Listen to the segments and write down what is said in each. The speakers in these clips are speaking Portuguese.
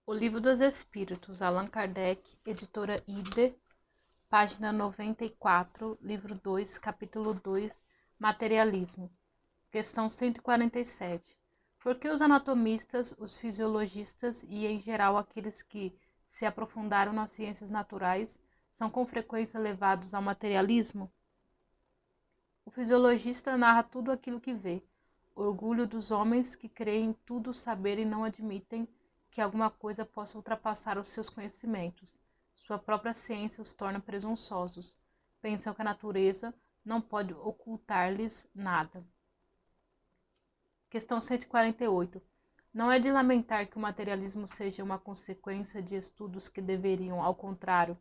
O Livro dos Espíritos, Allan Kardec, editora Ide, página 94, livro 2, capítulo 2, Materialismo. Questão 147. Por que os anatomistas, os fisiologistas e, em geral, aqueles que se aprofundaram nas ciências naturais são com frequência levados ao materialismo? O fisiologista narra tudo aquilo que vê. Orgulho dos homens que creem tudo saber e não admitem que alguma coisa possa ultrapassar os seus conhecimentos. Sua própria ciência os torna presunçosos. Pensam que a natureza não pode ocultar-lhes nada. Questão 148. Não é de lamentar que o materialismo seja uma consequência de estudos que deveriam, ao contrário,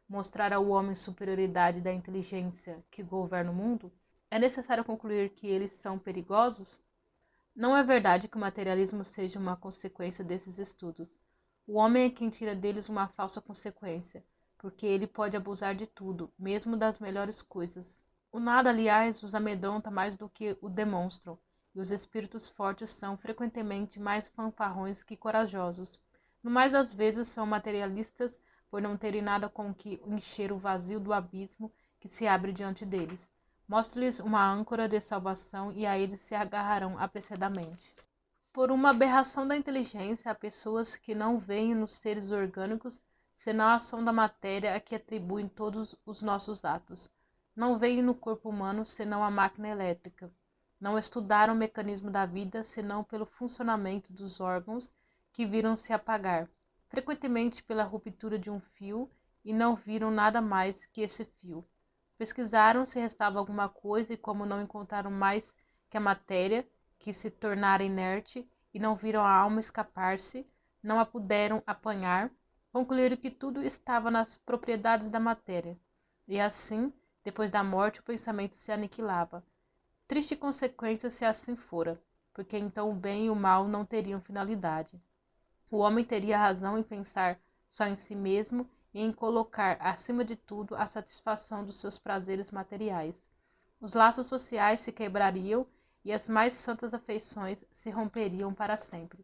mostrar ao homem superioridade da inteligência que governa o mundo? É necessário concluir que eles são perigosos? Não é verdade que o materialismo seja uma consequência desses estudos. O homem é quem tira deles uma falsa consequência, porque ele pode abusar de tudo, mesmo das melhores coisas. O nada, aliás, os amedronta mais do que o demonstram, e os espíritos fortes são, frequentemente, mais fanfarrões que corajosos. No mais das vezes são materialistas por não terem nada com que encher o vazio do abismo que se abre diante deles. Mostre-lhes uma âncora de salvação e a eles se agarrarão apressadamente. Por uma aberração da inteligência, há pessoas que não veem nos seres orgânicos senão a ação da matéria a que atribuem todos os nossos atos. Não veem no corpo humano senão a máquina elétrica. Não estudaram o mecanismo da vida senão pelo funcionamento dos órgãos que viram se apagar, frequentemente pela ruptura de um fio, e não viram nada mais que esse fio. Pesquisaram se restava alguma coisa e, como não encontraram mais que a matéria, que se tornara inerte, e não viram a alma escapar-se, não a puderam apanhar, concluíram que tudo estava nas propriedades da matéria. E assim, depois da morte, o pensamento se aniquilava. Triste consequência se assim fora, porque então o bem e o mal não teriam finalidade. O homem teria razão em pensar só em si mesmo e em colocar, acima de tudo, a satisfação dos seus prazeres materiais. Os laços sociais se quebrariam e as mais santas afeições se romperiam para sempre.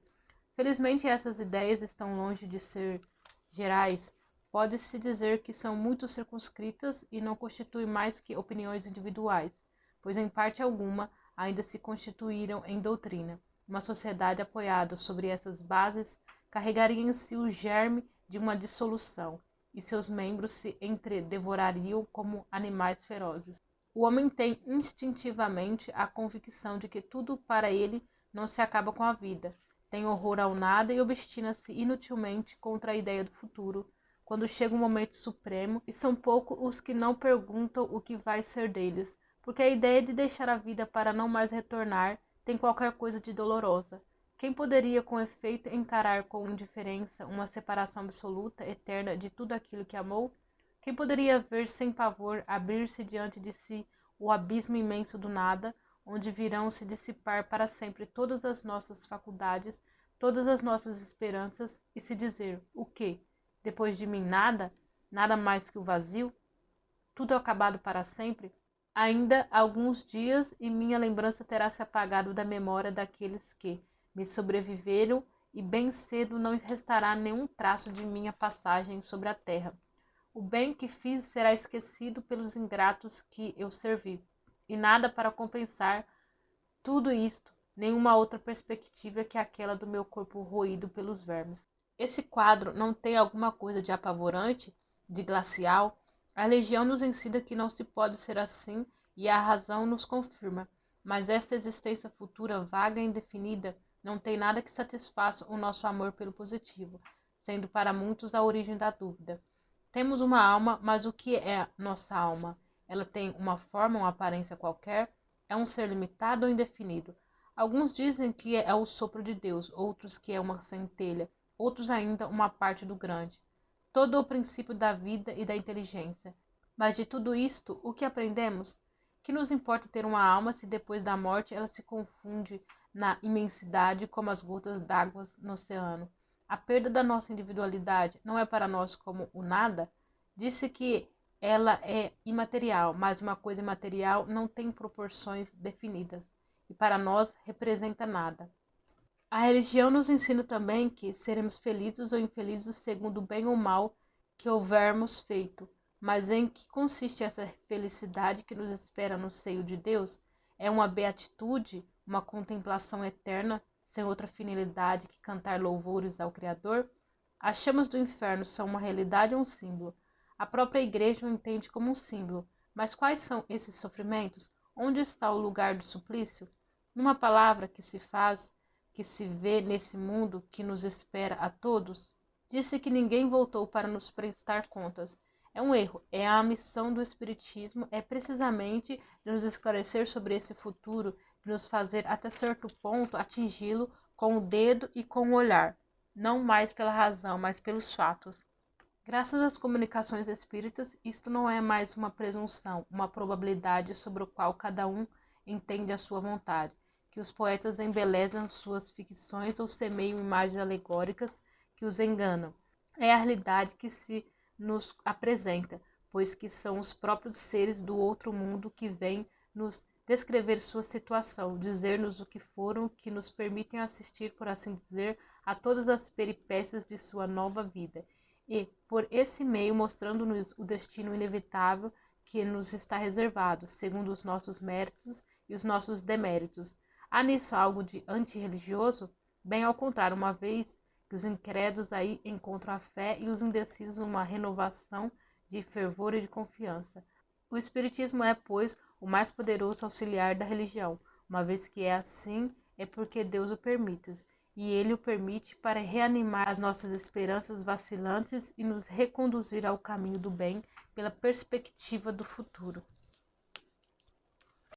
Felizmente, essas ideias estão longe de ser gerais. Pode-se dizer que são muito circunscritas e não constituem mais que opiniões individuais, pois em parte alguma ainda se constituíram em doutrina. Uma sociedade apoiada sobre essas bases carregaria em si o germe de uma dissolução, e seus membros se entredevorariam como animais ferozes. O homem tem instintivamente a convicção de que tudo para ele não se acaba com a vida, tem horror ao nada e obstina-se inutilmente contra a ideia do futuro, quando chega um momento supremo, e são poucos os que não perguntam o que vai ser deles, porque a ideia de deixar a vida para não mais retornar tem qualquer coisa de dolorosa. Quem poderia, com efeito, encarar com indiferença uma separação absoluta, eterna, de tudo aquilo que amou? Quem poderia ver sem pavor abrir-se diante de si o abismo imenso do nada, onde virão se dissipar para sempre todas as nossas faculdades, todas as nossas esperanças, e se dizer: o quê? Depois de mim nada? Nada mais que o vazio? Tudo acabado para sempre? Ainda alguns dias e minha lembrança terá se apagado da memória daqueles que me sobreviveram, e bem cedo não restará nenhum traço de minha passagem sobre a terra. O bem que fiz será esquecido pelos ingratos que eu servi, e nada para compensar tudo isto, nenhuma outra perspectiva que aquela do meu corpo roído pelos vermes. Esse quadro não tem alguma coisa de apavorante, de glacial? A religião nos ensina que não se pode ser assim, e a razão nos confirma, mas esta existência futura, vaga e indefinida, não tem nada que satisfaça o nosso amor pelo positivo, sendo para muitos a origem da dúvida. Temos uma alma, mas o que é nossa alma? Ela tem uma forma, uma aparência qualquer? É um ser limitado ou indefinido? Alguns dizem que é o sopro de Deus, outros que é uma centelha, outros ainda uma parte do grande. Todo o princípio da vida e da inteligência. Mas de tudo isto, o que aprendemos? Que nos importa ter uma alma se depois da morte ela se confunde na imensidade como as gotas d'água no oceano? A perda da nossa individualidade não é para nós como o nada? Disse que ela é imaterial, mas uma coisa imaterial não tem proporções definidas, e para nós representa nada. A religião nos ensina também que seremos felizes ou infelizes segundo o bem ou mal que houvermos feito. Mas em que consiste essa felicidade que nos espera no seio de Deus? É uma beatitude, uma contemplação eterna, sem outra finalidade que cantar louvores ao Criador? As chamas do inferno são uma realidade ou um símbolo? A própria Igreja o entende como um símbolo. Mas quais são esses sofrimentos? Onde está o lugar do suplício? Numa palavra que se faz, que se vê nesse mundo que nos espera a todos? Disse que ninguém voltou para nos prestar contas. É um erro. A missão do Espiritismo é precisamente de nos esclarecer sobre esse futuro, de nos fazer até certo ponto atingi-lo com o dedo e com o olhar, não mais pela razão, mas pelos fatos. Graças às comunicações espíritas, isto não é mais uma presunção, uma probabilidade sobre o qual cada um entende a sua vontade, que os poetas embelezam suas ficções ou semeiam imagens alegóricas que os enganam. É a realidade que se nos apresenta, pois que são os próprios seres do outro mundo que vêm nos descrever sua situação, dizer-nos o que foram, que nos permitem assistir, por assim dizer, a todas as peripécias de sua nova vida e, por esse meio, mostrando-nos o destino inevitável que nos está reservado, segundo os nossos méritos e os nossos deméritos. Há nisso algo de antirreligioso? Bem ao contrário, uma vez que os incrédulos aí encontram a fé e os indecisos uma renovação de fervor e de confiança. O Espiritismo é, pois, o mais poderoso auxiliar da religião. Uma vez que é assim, é porque Deus o permite, e Ele o permite para reanimar as nossas esperanças vacilantes e nos reconduzir ao caminho do bem pela perspectiva do futuro.